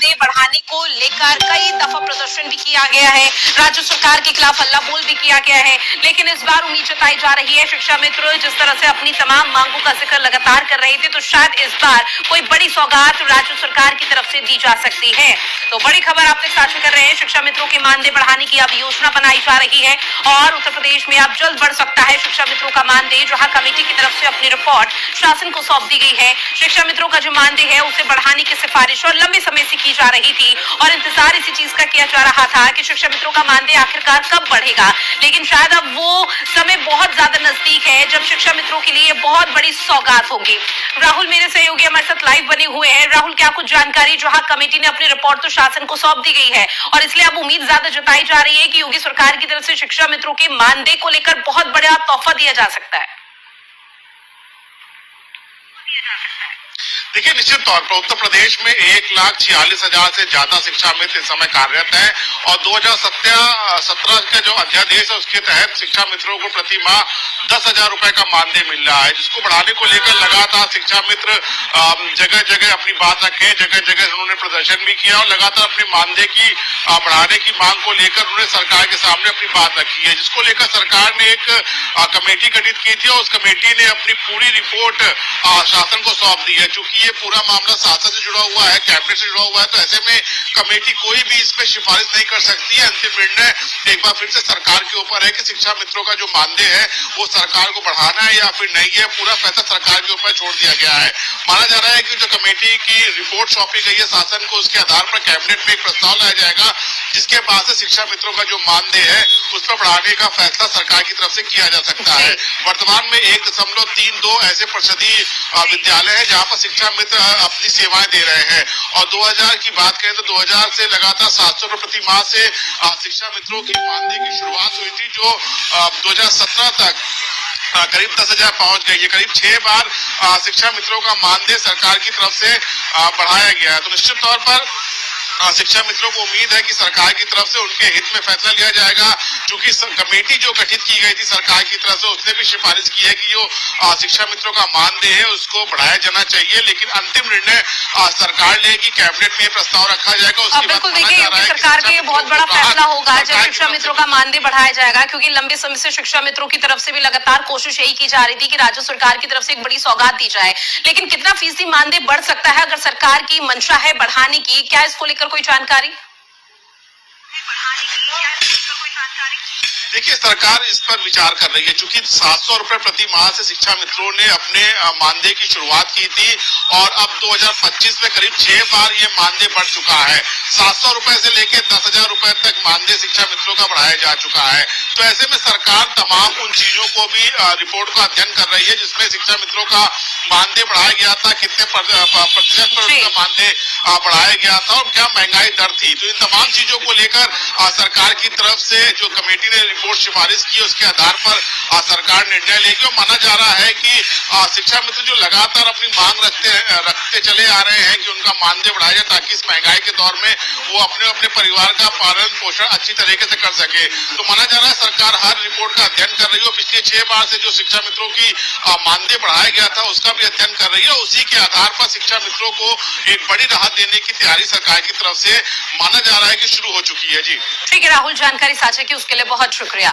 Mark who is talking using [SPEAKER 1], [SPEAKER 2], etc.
[SPEAKER 1] मानदेय बढ़ाने को लेकर कई दफा प्रदर्शन भी किया गया है, राज्य सरकार के खिलाफ हल्ला बोल भी किया गया है, लेकिन इस बार उम्मीद जताई जा रही है शिक्षा मित्र जिस तरह से अपनी तमाम मांगों का जिक्र लगातार कर रहे थे, तो शायद इस बार कोई बड़ी सौगात राज्य सरकार की तरफ से दी जा सकती है। तो बड़ी खबर आपसे साझा कर रहे हैं, शिक्षा मित्रों के मानदेय बढ़ाने की अब योजना बनाई जा रही है और उत्तर प्रदेश में अब जल्द बढ़ सकता है शिक्षा मित्रों का मानदेय, जहां कमेटी की तरफ से अपनी रिपोर्ट शासन को सौंप दी गई है। शिक्षा मित्रों का जो मानदेय है उसे बढ़ाने की सिफारिश और लंबे समय से की जा रही थी और इंतजार इसी चीज का किया जा रहा था कि शिक्षा मित्रों का मानदेय आखिरकार कब बढ़ेगा, लेकिन शायद अब वो समय बहुत ज्यादा नजदीक है जब शिक्षा मित्रों के लिए बहुत बड़ी सौगात होगी। राहुल मेरे सहयोगी हमारे साथ लाइव बने हुए हैं। राहुल, क्या कुछ जानकारी, जहां कमेटी ने अपनी रिपोर्ट तो शासन को सौंप दी गई है और इसलिए अब उम्मीद ज्यादा जताई जा रही है कि योगी सरकार की तरफ से शिक्षा मित्रों के मानदेय को लेकर बहुत बड़ा तोहफा दिया जा सकता है।
[SPEAKER 2] देखिए, निश्चित तौर पर उत्तर प्रदेश में 1,46,000 से ज्यादा शिक्षा मित्र इस समय कार्यरत है और 2017 का जो अध्यादेश है उसके तहत शिक्षा मित्रों को प्रति माह 10,000 रुपए का मानदेय मिल रहा है, जिसको बढ़ाने को लेकर लगातार शिक्षा मित्र जगह जगह अपनी बात रखे, जगह जगह उन्होंने प्रदर्शन भी किया और लगातार अपनी मानदेय की बढ़ाने की मांग को लेकर उन्होंने सरकार के सामने अपनी बात रखी है, जिसको लेकर सरकार ने एक कमेटी गठित की थी और उस कमेटी ने अपनी पूरी रिपोर्ट शासन को सौंप दी है। चूंकि ये पूरा मामला शासन से जुड़ा हुआ है, कैबिनेट से जुड़ा हुआ है, तो ऐसे में कमेटी कोई भी इस पे सिफारिश नहीं कर सकती है। अंतिम निर्णय एक बार फिर से सरकार के ऊपर है कि शिक्षा मित्रों का जो मानदेय है वो सरकार को बढ़ाना है या फिर नहीं है, पूरा फैसला सरकार के ऊपर छोड़ दिया गया है। माना जा रहा है कि जो कमेटी की रिपोर्ट सौंपी गई है शासन को, उसके आधार पर कैबिनेट में एक प्रस्ताव लाया जाएगा, जिसके बाद से शिक्षा मित्रों का जो मानदेय है उस पर बढ़ाने का फैसला सरकार की तरफ से किया जा सकता है। वर्तमान में 1.32 ऐसे परिषदीय विद्यालय है जहाँ पर शिक्षा मित्र अपनी सेवाएं दे रहे हैं और 2000 की बात करें तो 2000 से लगातार 700 रुपए प्रति माह से शिक्षा मित्रों की मानदेय की शुरुआत हुई थी, जो 2017 तक करीब 10,000 पहुंच गई है। करीब 6 बार शिक्षा मित्रों का मानदेय सरकार की तरफ से बढ़ाया गया है। तो निश्चित तौर पर शिक्षा मित्रों को उम्मीद है कि सरकार की तरफ से उनके हित में फैसला लिया जाएगा, क्योंकि कमेटी जो गठित की गई थी सरकार की तरफ से उसने भी सिफारिश की है कि जो शिक्षा मित्रों का मानदेय है उसको बढ़ाया जाना चाहिए, लेकिन अंतिम निर्णय सरकार लेगी, कैबिनेट में प्रस्ताव रखा जाएगा। उसके
[SPEAKER 1] बिल्कुल, देखिए सरकार का ये बहुत बड़ा फैसला होगा जब शिक्षा मित्रों का मानदेय बढ़ाया जाएगा, क्योंकि लंबे समय से शिक्षा मित्रों की तरफ से भी लगातार कोशिश यही की जा रही थी कि राज्य सरकार की तरफ से एक बड़ी सौगात दी जाए, लेकिन कितना फीसदी मानदेय बढ़ सकता है अगर सरकार की मंशा है बढ़ाने की, क्या इसको लेकर कोई जानकारी?
[SPEAKER 2] देखिए, सरकार इस पर विचार कर रही है, चूंकि 700 रुपए प्रति माह से शिक्षा मित्रों ने अपने मानदेय की शुरुआत की थी और अब 2025 में करीब 6 बार ये मानदेय बढ़ चुका है। 700 रुपए से लेकर 10,000 रुपए तक मानदेय शिक्षा मित्रों का बढ़ाया जा चुका है। तो ऐसे में सरकार तमाम उन चीजों को भी रिपोर्ट का अध्ययन कर रही है जिसमें शिक्षा मित्रों का मानदेय बढ़ाया गया था, कितने प्रतिशत पर उनका मानदेय बढ़ाया गया था और क्या महंगाई दर थी। तो इन तमाम चीजों को लेकर सरकार की तरफ से जो कमेटी ने रिपोर्ट सिफारिश की उसके आधार पर सरकार निर्णय लेगी और माना जा रहा है कि शिक्षा मित्र जो लगातार अपनी मांग रखते चले आ रहे हैं कि उनका मानदेय बढ़ाया जाए ताकि इस महंगाई के दौर में वो अपने परिवार का पालन पोषण अच्छी तरीके से कर सके। तो माना जा रहा है सरकार हर रिपोर्ट का अध्ययन कर रही है और पिछले 6 बार से जो शिक्षा मित्रों की मानदेय बढ़ाया गया था उसका भी अध्ययन कर रही है। उसी के आधार पर शिक्षा मित्रों को एक बड़ी राहत देने की तैयारी सरकार की तरफ से माना जा रहा है कि शुरू हो चुकी है। जी
[SPEAKER 1] ठीक है राहुल, जानकारी साझा की उसके लिए बहुत शुक्रिया।